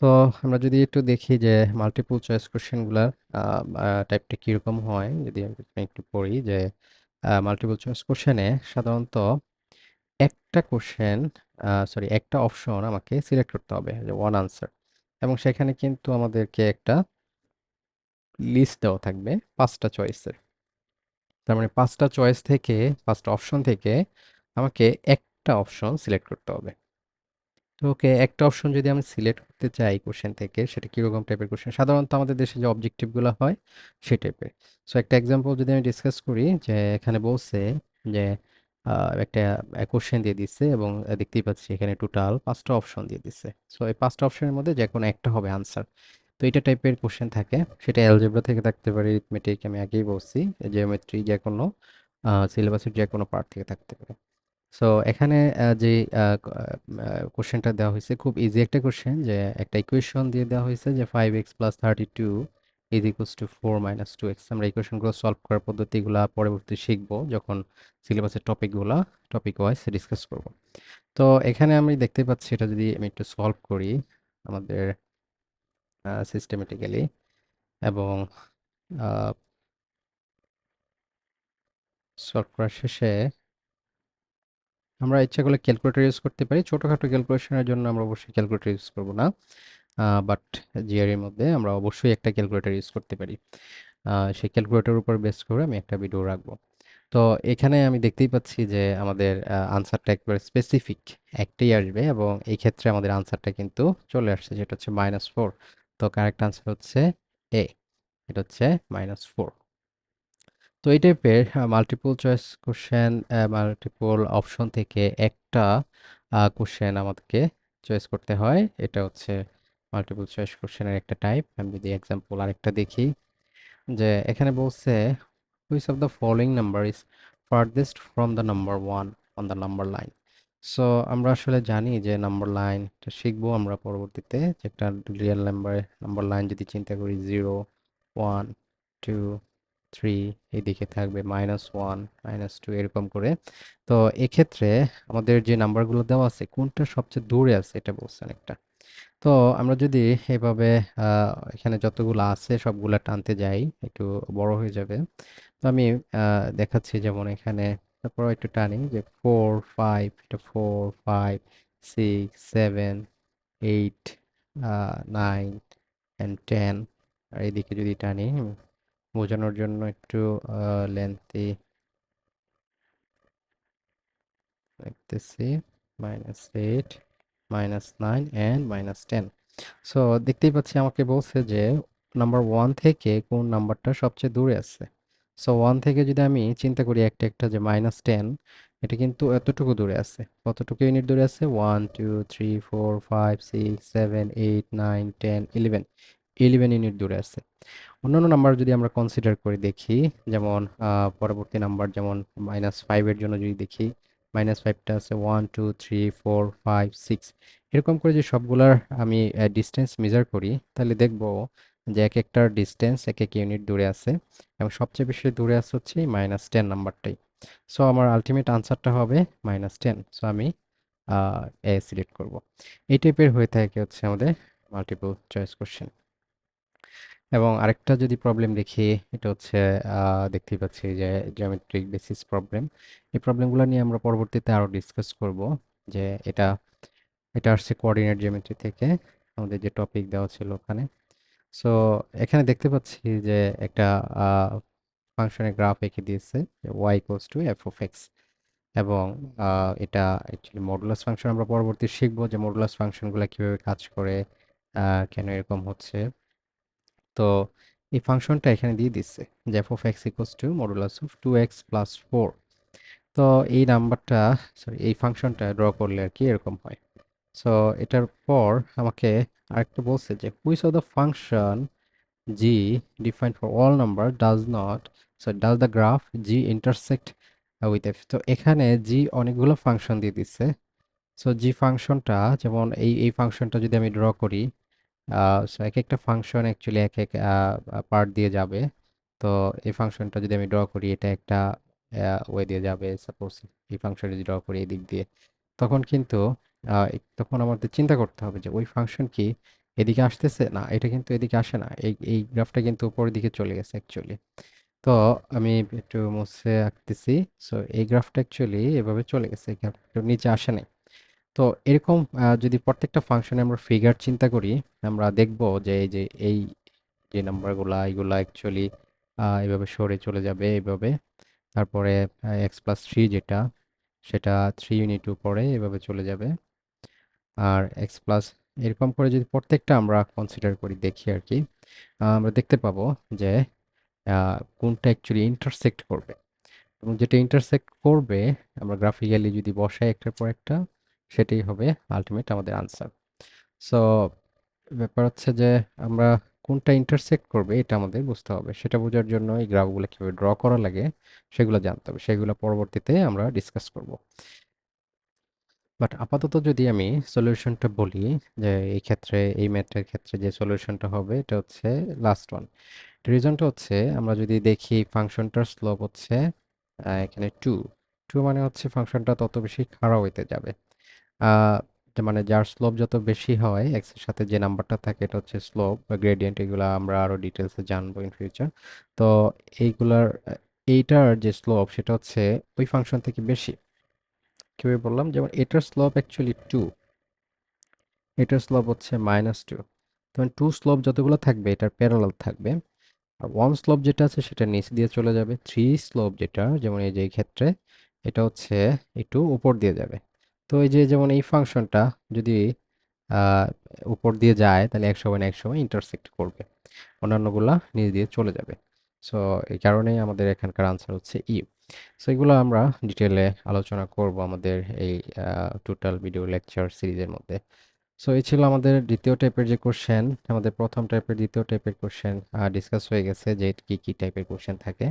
তো আমরা যদি একটু দেখি যে মাল্টিপল চয়েস কোশ্চেনগুলার টাইপটা কীরকম হয়, যদি আমি একটু পড়ি যে মাল্টিপল চয়েস কোশ্চেনে সাধারণত একটা কোশ্চেন একটা অপশন আমাকে সিলেক্ট করতে হবে, যে ওয়ান আনসার। এবং সেখানে কিন্তু আমাদেরকে একটা লিস্ট দেওয়া থাকবে 5টা চয়েসের। তার মানে 5টা চয়েস থেকে, 5টা অপশন থেকে আমাকে একটা অপশন সিলেক্ট করতে হবে। তো ওকে, একটা অপশন যদি আমি সিলেক্ট করতে চাই কোশ্চেন থেকে, সেটা কিরকম টাইপের কোশ্চেন? সাধারণত আমাদের দেশে যে অবজেক্টিভগুলো হয় সেই টাইপের। সো একটা এক্সাম্পল যদি আমি ডিসকাস করি, যে এখানে বলছে যে একটা কোশ্চেন দিয়ে দিচ্ছে এবং দেখতেই পাচ্ছি এখানে টোটাল 5টা অপশন দিয়ে দিচ্ছে। সো এই 5টা অপশনের মধ্যে যে কোনো একটা হবে আনসার। তো এটা টাইপের কোশ্চেন থাকে, সেটা অ্যালজেব্রা থেকে থাকতে পারে, রিথমেটিক, আমি আগেই বলছি, জিওমেট্রি, যে কোনো সিলেবাসের যে কোনো পার্ট থেকে থাকতে পারে। সো এখানে যে কোশ্চেনটা দেওয়া হয়েছে খুব ইজি একটা কোশ্চেন, যে একটা ইকুয়েশন দিয়ে দেওয়া হয়েছে যে 5x plus 32 is equals to 4 - 2x। আমরা ইকুয়েশনগুলো সলভ করার পদ্ধতিগুলো পরবর্তী শিখবো যখন সিলেবাসের টপিক ওয়াইজ ডিসকাস করব। তো এখানে আমি দেখতে পাচ্ছি, এটা যদি আমি একটু সলভ করি আমাদের সিস্টেমেটিক্যালি, এবং সলভ করার শেষে আমরা ইচ্ছা করলে ক্যালকুলেটর ইউজ করতে পারি। ছোটখাটো ক্যালকুলেশনের জন্য আমরা অবশ্যই ক্যালকুলেটর ইউজ করব না, বাট জিআর এর মধ্যে আমরা অবশ্যই একটা ক্যালকুলেটর ইউজ করতে পারি। সেই ক্যালকুলেটরের উপর বেস করে আমি একটা ভিডিও রাখবো। তো এখানে আমি দেখতেই পাচ্ছি যে আমাদের আনসারটা একবারে স্পেসিফিক একটাই আসবে, এবং এই ক্ষেত্রে আমাদের আনসারটা কিন্তু চলে আসছে, যেটা হচ্ছে -4। তো কারেক্ট আনসার হচ্ছে এ, এটা হচ্ছে -4। তো এই টাইপের multiple choice question, multiple option থেকে একটা কোশ্চেন আমাদেরকে চয়েস করতে হয়। এটা হচ্ছে মাল্টিপল চয়েস কোশ্চেনের একটা টাইপ। আমি যদি এক্সাম্পল আরেকটা দেখি, যে এখানে বলছে which of the following number is farthest from the number 1 on the number line. So আমরা আসলে জানি যে নাম্বার লাইনটা শিখবো আমরা পরবর্তীতে, যে একটা রিয়েল নাম্বার লাইন যদি চিন্তা করি, 0 1 2 3, এইদিকে থাকবে -1 -2 এরকম করে। তো এক্ষেত্রে আমাদের যে নাম্বারগুলো দেওয়া আছে কোনটা সবচেয়ে দূরে আছে এটা বলছেন একটা। তো আমরা যদি এভাবে এখানে যতগুলো আছে সবগুলা টানতে যাই, একটু বড় হয়ে যাবে। তো আমি দেখাচ্ছি, যেমন এখানে তারপর একটু টানি, যে 4 5, এটা 4 5 6 7 8, 9 and 10। আর এদিকে যদি টানি, বোঝানোর জন্য একটু লেন্থি লিখতেছি, -8 -9 and -10। সো দেখতেই পাচ্ছি আমাকে বলছে যে নাম্বার 1 থেকে কোন নাম্বারটা সবচেয়ে দূরে আছে। সো 1 থেকে যদি আমি চিন্তা করি একটা একটা, যে -10, এটা কিন্তু এতটুকু দূরে আছে। কতটুকু ইউনিট দূরে আছে? 1 2 3 4 5 6 7 8 9 10 11, 11 ইউনিট দূরে আছে। অন্যান্য নাম্বার যদি আমরা কনসিডার করে দেখি, যেমন পরবর্তী নাম্বার যেমন -5 এর জন্য যদি দেখি, -5টা আছে 1 2 3 4 5 6। এরকম করে যে সবগুলার আমি ডিস্টেন্স মেজার করি, তাহলে দেখব যে এক একটার ডিস্টেন্স এক এক ইউনিট দূরে আছে, এবং সবচেয়ে বেশি দূরে আছে হচ্ছে এই -10 নাম্বারটাই। সো আমার আলটিমেট আনসারটা হবে -10। সো আমি এ সিলেক্ট করব। এই টাইপের হয়ে থাকে হচ্ছে আমাদের মাল্টিপল চয়েস কোশ্চেন। এবং আরেকটা যদি প্রবলেম দেখি, এটা হচ্ছে দেখতেই পাচ্ছি যে জিওমেট্রিক বেসিস প্রবলেম। এই প্রবলেমগুলো নিয়ে আমরা পরবর্তীতে আরো ডিসকাস করব, যে এটা এটা আসছে কোঅর্ডিনেট জিওমেট্রি থেকে, আমাদের যে টপিক দেওয়া ছিল ওখানে। সো এখানে দেখতে পাচ্ছি যে একটা ফাংশনের গ্রাফ এঁকে দিয়েছে, যে y = f(x), এবং এটা অ্যাকচুয়ালি মডুলাস ফাংশন। আমরা পরবর্তী শিখবো যে মডুলাস ফাংশনগুলো কিভাবে কাজ করে, কেন এরকম হচ্ছে। তো এই ফাংশনটা এখানে দিয়ে দিচ্ছে, যে f(x) = modulus of 2x plus 4। তো এই নাম্বারটা, এই ফাংশনটা ড্র করলে আর কি এরকম হয়। সো এটার পর আমাকে আরেকটা বলছে যে which of the function g defined for all number does not, does the graph g intersect with f। তো এখানে g অনেকগুলো ফাংশন দিয়ে দিচ্ছে। সো g ফাংশনটা, যেমন এই ফাংশনটা যদি আমি ড্র করি, সো এক একটা ফাংশন অ্যাকচুয়ালি এক এক পার্ট দিয়ে যাবে। তো এই ফাংশনটা যদি আমি ড্র করি, এটা একটা ওয়ে দিয়ে যাবে। সাপোজ এই ফাংশন যদি ড্র করি এই দিক দিয়ে, তখন কিন্তু তখন আমাদের চিন্তা করতে হবে যে ওই ফাংশন কি এদিকে আসতেছে না, এটা কিন্তু এদিকে আসে না, এই গ্রাফটা কিন্তু উপরের দিকে চলে গেছে অ্যাকচুয়ালি। তো আমি একটু মুছে আঁকতেছি। সো এই গ্রাফটা অ্যাকচুয়ালি এভাবে চলে গেছে, এই গ্রাফটা নিচে আসে নাই। তো এরকম যদি প্রত্যেকটা ফাংশনে আমরা ফিগার চিন্তা করি, আমরা দেখব যে এই যে নাম্বারগুলা এগুলা অ্যাকচুয়ালি এভাবে সরে চলে যাবে এইভাবে। তারপরে x+3 যেটা, সেটা 3 ইউনিট উপরে এভাবে চলে যাবে। আর এক্স প্লাস, এরকম করে যদি প্রত্যেকটা আমরা কনসিডার করি দেখি আর কি, আমরা দেখতে পাবো যে কোনটা অ্যাকচুয়ালি ইন্টারসেক্ট করবে, এবং যেটা ইন্টারসেক্ট করবে আমরা গ্রাফিক্যালি যদি বসাই একটার পর একটা, সেটাই হবে আলটিমেট আমাদের আনসার। সো ব্যাপার হচ্ছে যে আমরা কোনটা ইন্টারসেক্ট করবে এটা আমাদের বুঝতে হবে, সেটা বোঝার জন্য এই গ্রাফগুলো কিভাবে ড্র করা লাগে সেগুলো জানতে হবে, সেগুলো পরবর্তীতে আমরা ডিসকাস করব। বাট আপাতত যদি আমি সলিউশনটা বলি, যে এই ক্ষেত্রে এই ম্যাথের ক্ষেত্রে যে সলিউশনটা হবে এটা হচ্ছে লাস্ট ওয়ান। রিজনটা হচ্ছে আমরা যদি দেখি ফাংশনটার স্লোপ হচ্ছে এখানে টু। টু মানে হচ্ছে ফাংশনটা তত বেশি খাড়া হইতে যাবে। আহ, মানে যার স্লোপ যত বেশি হয়, এক্স এর সাথে যে নাম্বারটা থাকে এটা হচ্ছে স্লোপ বা গ্রেডিয়েন্ট, এগুলো আমরা আরো ডিটেলসে জানবো ইন ফিউচার। তো এইগুলার এইটার যে স্লোপ সেটা হচ্ছে ওই ফাংশন থেকে বেশি। কিভাবে বললাম, যেমন এটার স্লোপ অ্যাকচুয়ালি টু, এটার স্লোপ হচ্ছে -2। তখন টু স্লোপ যতগুলো থাকবে এটার প্যারালাল থাকবে। আর ওয়ান স্লোপ যেটা আছে সেটা নিচ দিয়ে চলে যাবে। থ্রি স্লোপ যেটা, যেমন এই যে এই ক্ষেত্রে, এটা হচ্ছে একটু উপর দিয়ে যাবে। তো এই যে যেমন এই ফাংশনটা যদি আহ, উপর দিয়ে যায় তাহলে এক সময় না এক সময় ইন্টারসেক্ট করবে, অন্যান্যগুলা নিচ দিয়ে চলে যাবে। সো এই কারণেই আমাদের এখানকার আনসার হচ্ছে ই। সো এগুলো আমরা ডিটেলে আলোচনা করব আমাদের এই টোটাল ভিডিও লেকচার সিরিজের মধ্যে। সো এই ছিল আমাদের দ্বিতীয় টাইপের যে কোশ্চেন। আমাদের প্রথম টাইপের দ্বিতীয় টাইপের কোশ্চেন ডিসকাস হয়ে গেছে যে কি কি টাইপের কোশ্চেন থাকে।